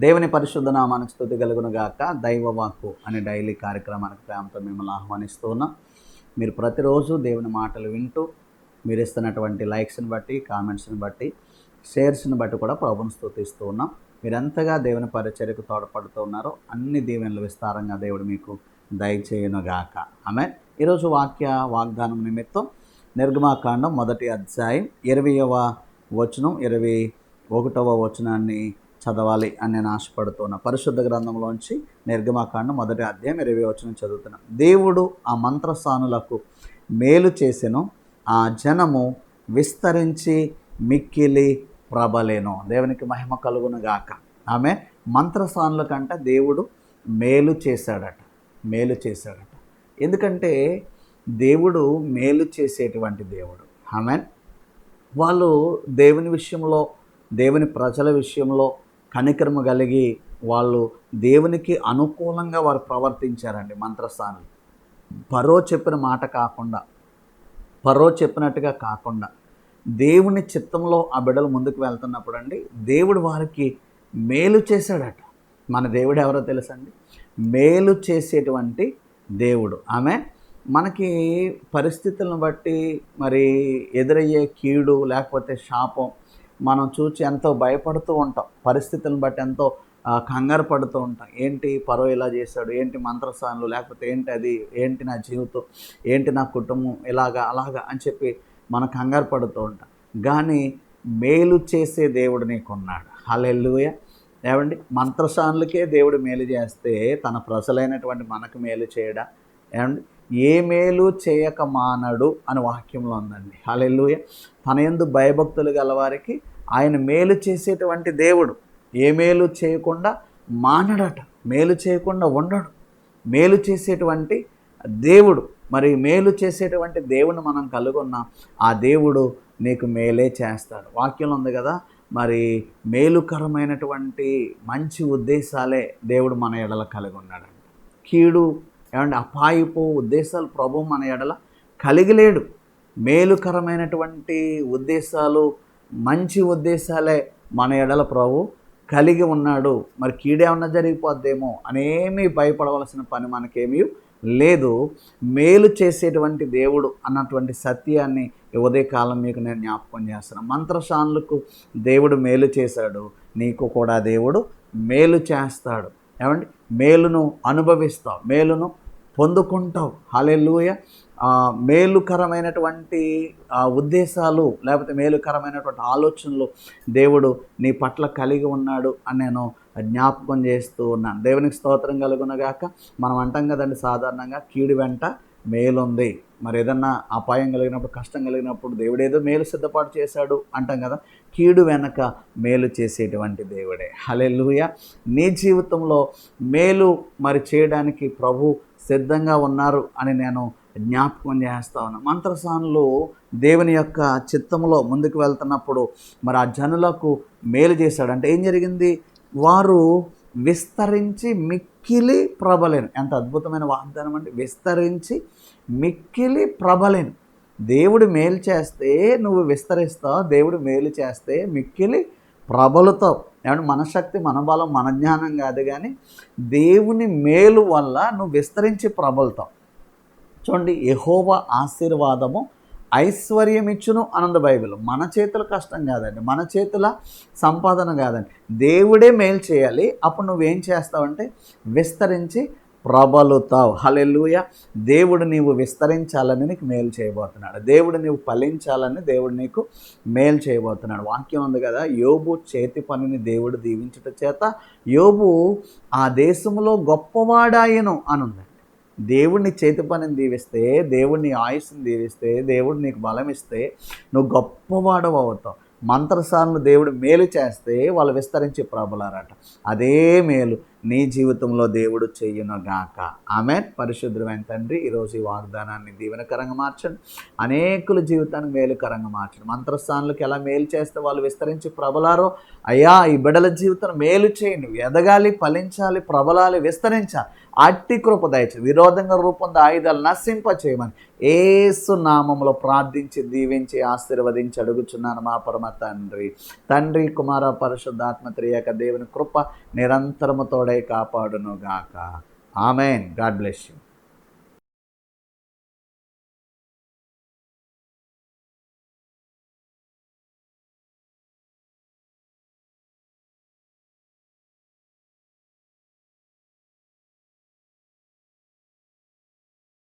దేవుని పరిశుద్ధ నామానికి స్తుతి కలుగును గాక. దైవవాక్కు అనే డైలీ కార్యక్రమానికి ప్రేమతో మిమ్మల్ని ఆహ్వానిస్తూ ఉన్నాం. మీరు ప్రతిరోజు దేవుని మాటలు వింటూ మీరు ఇస్తున్నటువంటి లైక్స్ని బట్టి, కామెంట్స్ని బట్టి, షేర్స్ని బట్టి కూడా ప్రభువుని స్తుతిస్తూ ఉన్నాం. మీరెంతగా దేవుని పరిచర్యకు తోడ్పడుతూ ఉన్నారో అన్ని దీవెనలు విస్తారంగా దేవుడు మీకు దయచేయునుగాక. ఆమేన్. ఈరోజు వాగ్దానం నిమిత్తం నిర్గమాకాండం 1వ అధ్యాయం 20వ వచనం 21వ వచనాన్ని చదవాలి అని నేను ఆశపడుతున్నా. పరిశుద్ధ గ్రంథంలోంచి నిర్గమాకాండం 1వ అధ్యాయం 20వ వచనం చదువుతున్నా. దేవుడు ఆ మంత్రసానులకు మేలు చేసెను, ఆ జనము విస్తరించి మిక్కిలి ప్రబలేను. దేవునికి మహిమ కలుగును గాక. ఆమె మంత్రసానుల కంటే దేవుడు మేలు చేశాడట. ఎందుకంటే దేవుడు మేలు చేసేటువంటి దేవుడు. ఆమెన్. వాళ్ళు దేవుని విషయంలో, దేవుని ప్రజల విషయంలో కనికరము కలిగి వాళ్ళు దేవునికి అనుకూలంగా వారు ప్రవర్తించారండి. మంత్రస్థానులు ఫరో చెప్పిన మాట కాకుండా, ఫరో చెప్పినట్టుగా కాకుండా దేవుని చిత్తంలో ఆ బిడ్డలు ముందుకు వెళ్తున్నప్పుడు అండి దేవుడు వారికి మేలు చేశాడట. మన దేవుడు ఎవరో తెలుసండి? మేలు చేసేటువంటి దేవుడు. ఆమె మనకి పరిస్థితులను బట్టి మరి ఎదురయ్యే కీడు లేకపోతే శాపం మనం చూసి ఎంతో భయపడుతూ ఉంటాం. పరిస్థితులను బట్టి ఎంతో కంగారు పడుతూ ఉంటాం. ఏంటి ఫరో ఇలా చేశాడు, ఏంటి మంత్రసానులు, లేకపోతే ఏంటి అది, ఏంటి నా జీవితం, ఏంటి నా కుటుంబం, అలాగా అని చెప్పి మనం కంగారు పడుతూ ఉంటాం. కానీ మేలు చేసే దేవుడు నీకున్నాడు. హల్లెలూయా. ఏమండి, మంత్రసానులకే దేవుడు మేలు చేస్తే తన ప్రజలైనటువంటి మనకు మేలు చేయడా? ఏమండి, ఏ మేలు చేయక మానడు అని వాక్యంలో ఉందండి. హల్లెలూయా. తన యందు భయభక్తులు గలవారికి ఆయన మేలు చేసేటువంటి దేవుడు. ఏ మేలు చేయకుండా మానడట, మేలు చేయకుండా ఉండడు. మేలు చేసేటువంటి దేవుడు. మరి మేలు చేసేటువంటి దేవుని మనం కలుగున్నాం. ఆ దేవుడు నీకు మేలే చేస్తాడు. వాక్యంలో ఉంది కదా, మరి మేలుకరమైనటువంటి మంచి ఉద్దేశాలే దేవుడు మన ఎడల కలిగి ఉన్నాడంట. కీడు ఏమంటే అపాయపు ఉద్దేశాలు ప్రభు మన ఎడల కలిగి లేడు. మేలుకరమైనటువంటి ఉద్దేశాలు, మంచి ఉద్దేశాలే మన ఎడల ప్రభు కలిగి ఉన్నాడు. మరి కీడేమన్నా జరిగిపోద్దేమో అనేమీ భయపడవలసిన పని మనకేమీ లేదు. మేలు చేసేటువంటి దేవుడు అన్నటువంటి సత్యాన్ని ఉదయకాలం మీకు నేను జ్ఞాపకం చేస్తున్నాను. మంత్రసానులకు దేవుడు మేలు చేశాడు, నీకు కూడా దేవుడు మేలు చేస్తాడు. ఏమండి, మేలును అనుభవిస్తావు, మేలును పొందుకుంటావు. హల్లెలూయా. మేలుకరమైనటువంటి ఉద్దేశాలు లేకపోతే మేలుకరమైనటువంటి ఆలోచనలు దేవుడు నీ పట్ల కలిగి ఉన్నాడు అని నేను జ్ఞాపకం చేస్తూ ఉన్నాను. దేవునికి స్తోత్రం కలుగునగాక. మనం అంటాం కదండి సాధారణంగా, కీడు వెంట మేలుంది. మరి ఏదన్నా అపాయం కలిగినప్పుడు, కష్టం కలిగినప్పుడు దేవుడు ఏదో మేలు సిద్ధపాటు చేశాడు అంటాం కదా. కీడు వెనక మేలు చేసేటువంటి దేవుడే. హల్లెలూయా. నీ జీవితంలో మేలు మరి చేయడానికి ప్రభు సిద్ధంగా ఉన్నారు అని నేను జ్ఞాపకం చేస్తా ఉన్నాను. మంత్రసానులు దేవుని యొక్క చిత్తంలో ముందుకు వెళ్తున్నప్పుడు మరి ఆ జనులకు మేలు చేశాడు. అంటే ఏం జరిగింది? వారు విస్తరించి మిక్కిలి ప్రబలేను. ఎంత అద్భుతమైన వాగ్దానం అండి. విస్తరించి మిక్కిలి ప్రబలేను. దేవుడు మేలు చేస్తే నువ్వు విస్తరిస్తావు, దేవుడు మేలు చేస్తే మిక్కిలి ప్రబలుతావు. ఏమంటే మన శక్తి, మన బలం, మన జ్ఞానం కాదు, కానీ దేవుని మేలు వల్ల నువ్వు విస్తరించి ప్రబలుతావు. చూడండి, యెహోవా ఆశీర్వాదము ఐశ్వర్యం ఇచ్చును అనంద బైబిల్. మన చేతుల కష్టం కాదండి, మన చేతుల సంపాదన కాదండి, దేవుడే మేలు చేయాలి. అప్పుడు నువ్వేం చేస్తావంటే విస్తరించి ప్రబలుతావు. హల్లెలూయా. దేవుడు నీవు విస్తరించాలని నీకు మేలు చేయబోతున్నాడు. దేవుడు నీవు ఫలించాలని దేవుడు నీకు మేలు చేయబోతున్నాడు. వాక్యం ఉంది కదా, యోబు చేతి పనిని దేవుడు దీవించుట చేత యోబు ఆ దేశంలో గొప్పవాడాయను అని ఉంది. దేవుడిని చేతి పనిని దీవిస్తే, దేవుడిని ఆయుస్సుని దీవిస్తే, దేవుడు నీకు బలం ఇస్తే నువ్వు గొప్పవాడవు అవుతావు. మంత్రసానులు దేవుడు మేలు చేస్తే వాళ్ళు విస్తరించి ప్రబలారట. అదే మేలు నీ జీవితంలో దేవుడు చెయ్యునుగాక. ఆమేన్. పరిశుద్ధమైన తండ్రి, ఈరోజు ఈ వాగ్దానాన్ని దీవెనకరంగా మార్చండి, అనేకుల జీవితాన్ని మేలుకరంగా మార్చండి. మంత్రస్థానులకు ఎలా మేలు చేస్తే వాళ్ళు విస్తరించి ప్రబలారో అయ్యా, ఈ బిడ్డల జీవితం మేలు చేయండి, ఎదగాలి, ఫలించాలి, ప్రబలాలి, విస్తరించాలి. అట్టి కృప దయచేయండి. విరోధంగా రూపొంద ఆయుధాలు నశింప చేయమని యేసు నామములో ప్రార్థించి దీవించి ఆశీర్వదించి అడుగుచున్నాను మా పరమ తండ్రి. తండ్రి, కుమార, పరిశుద్ధాత్మ త్రియేక దేవుని కృప నిరంతరము తోడై కాపాడునుగాక. ఆమెన్. God bless you.